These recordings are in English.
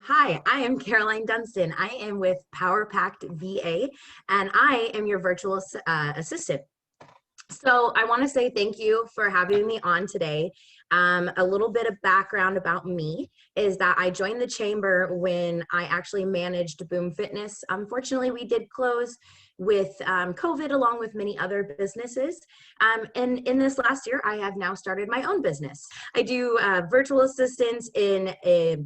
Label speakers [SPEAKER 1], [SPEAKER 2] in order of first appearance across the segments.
[SPEAKER 1] Hi, I am Caroline Dunston. I am with PowerPacked VA, and I am your virtual assistant. So I want to say thank you for having me on today. A little bit of background about me is that I joined the chamber when I actually managed Boom Fitness. Unfortunately, we did close with COVID along with many other businesses. And in this last year, I have now started my own business. I do virtual assistants in a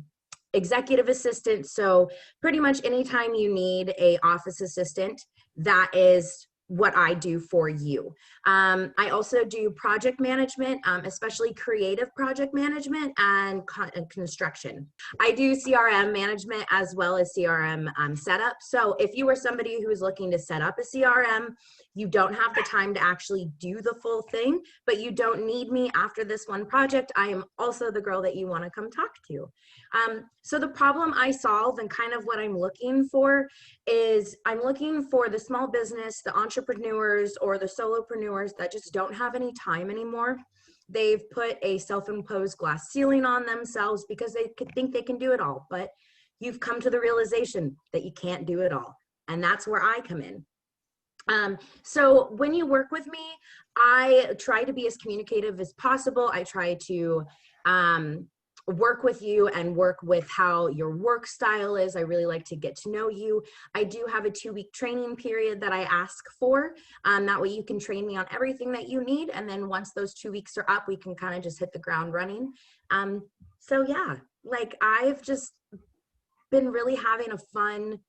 [SPEAKER 1] executive assistant. So pretty much anytime you need a office assistant, that is what I do for you. I also do project management, especially creative project management and construction. I do CRM management as well as CRM setup. So if you are somebody who is looking to set up a CRM, you don't have the time to actually do the full thing, but you don't need me after this one project. I am also the girl that you want to come talk to. So the problem I solve and kind of what I'm looking for is I'm looking for the small business, the entrepreneurs or the solopreneurs that just don't have any time anymore. They've put a self-imposed glass ceiling on themselves because they think they can do it all, but you've come to the realization that you can't do it all. And that's where I come in. So when you work with me, I try to be as communicative as possible. I try to work with you and work with how your work style is. I really like to get to know you. I do have a 2-week training period that I ask for. That way you can train me on everything that you need. And then once those 2 weeks are up, we can kind of just hit the ground running. So yeah, like I've just been really having a fun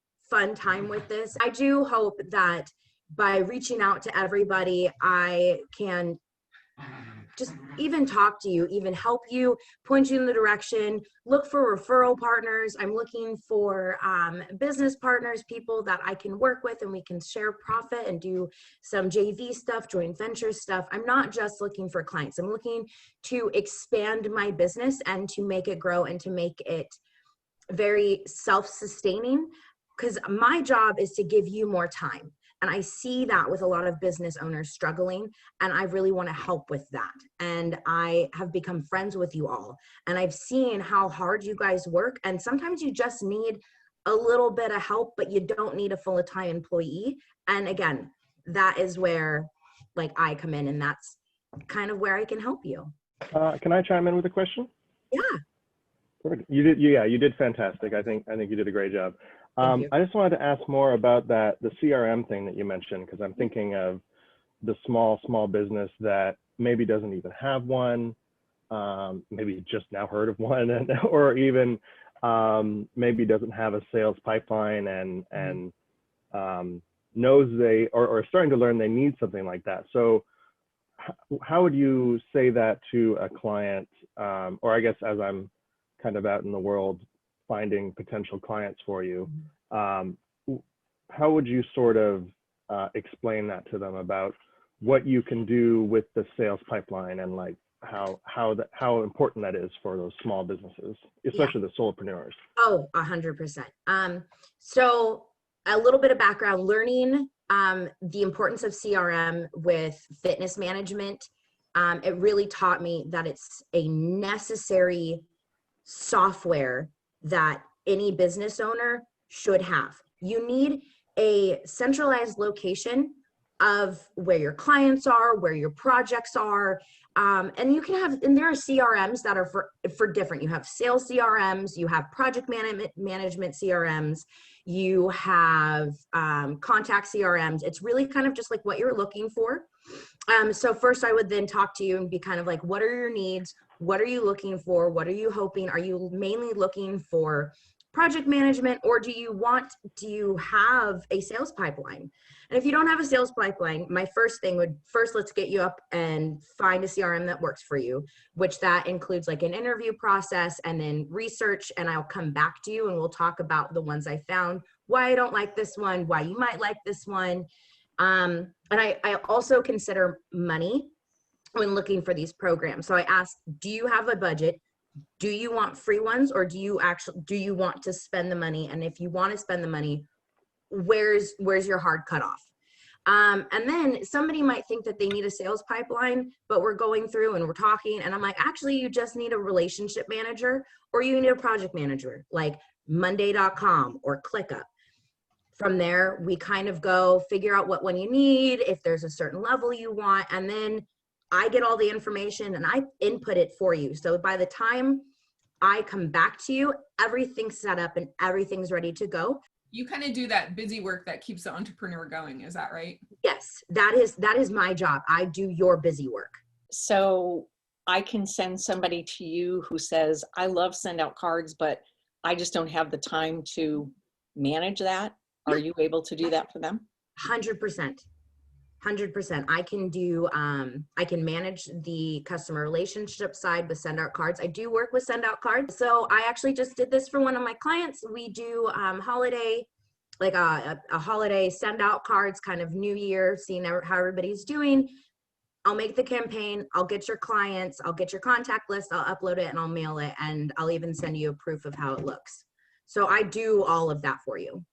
[SPEAKER 1] time with this. I do hope that by reaching out to everybody, I can just even talk to you, even help you, point you in the direction, look for referral partners. I'm looking for business partners, people that I can work with and we can share profit and do some JV stuff, joint venture stuff. I'm not just looking for clients. I'm looking to expand my business and to make it grow and to make it very self-sustaining, because my job is to give you more time. And I see that with a lot of business owners struggling, and I really want to help with that. And I have become friends with you all, and I've seen how hard you guys work. And sometimes you just need a little bit of help, but you don't need a full-time employee. And again, that is where like I come in, and that's kind of where I can help you.
[SPEAKER 2] Can I chime in with a question?
[SPEAKER 1] Yeah.
[SPEAKER 2] Perfect. You did fantastic. I think you did a great job. I just wanted to ask more about the CRM thing that you mentioned, because I'm thinking of the small business that maybe doesn't even have one, maybe just now heard of one, or even maybe doesn't have a sales pipeline and knows they or starting to learn they need something like that. So how would you say that to a client, or I guess as I'm kind of out in the world finding potential clients for you, how would you sort of explain that to them about what you can do with the sales pipeline and like how important that is for those small businesses, especially the solopreneurs?
[SPEAKER 1] Oh, 100%. So a little bit of background, learning the importance of CRM with fitness management. It really taught me that it's a necessary software that any business owner should have. You need a centralized location of where your clients are, where your projects are, and you can have, and there are CRMs that are for different. You have sales CRMs, you have project management CRMs, you have contact CRMs. It's really kind of just like what you're looking for. So first I would then talk to you and be kind of like, what are your needs? What are you looking for? What are you hoping? Are you mainly looking for project management, or do you have a sales pipeline? And if you don't have a sales pipeline, my first thing would let's get you up and find a CRM that works for you, which that includes like an interview process and then research. And I'll come back to you and we'll talk about the ones I found, why I don't like this one, why you might like this one. And I also consider money when looking for these programs. So I ask, do you have a budget? Do you want free ones, or do you want to spend the money? And if you want to spend the money, where's your hard cutoff? And then somebody might think that they need a sales pipeline, but we're going through and we're talking and I'm like, actually, you just need a relationship manager, or you need a project manager. Like monday.com or ClickUp. From there, we kind of go figure out what one you need, if there's a certain level you want, and then I get all the information and I input it for you. So by the time I come back to you, everything's set up and everything's ready to go.
[SPEAKER 3] You kind of do that busy work that keeps the entrepreneur going. Is that right?
[SPEAKER 1] Yes, that is my job. I do your busy work.
[SPEAKER 4] So I can send somebody to you who says, I love send out cards, but I just don't have the time to manage that. Are you able to do that for them?
[SPEAKER 1] 100%. 100%. I can do, I can manage the customer relationship side with send out cards. I do work with send out cards. So I actually just did this for one of my clients. We do holiday, like a holiday send out cards, kind of New Year, seeing how everybody's doing. I'll make the campaign. I'll get your clients. I'll get your contact list. I'll upload it and I'll mail it. And I'll even send you a proof of how it looks. So I do all of that for you.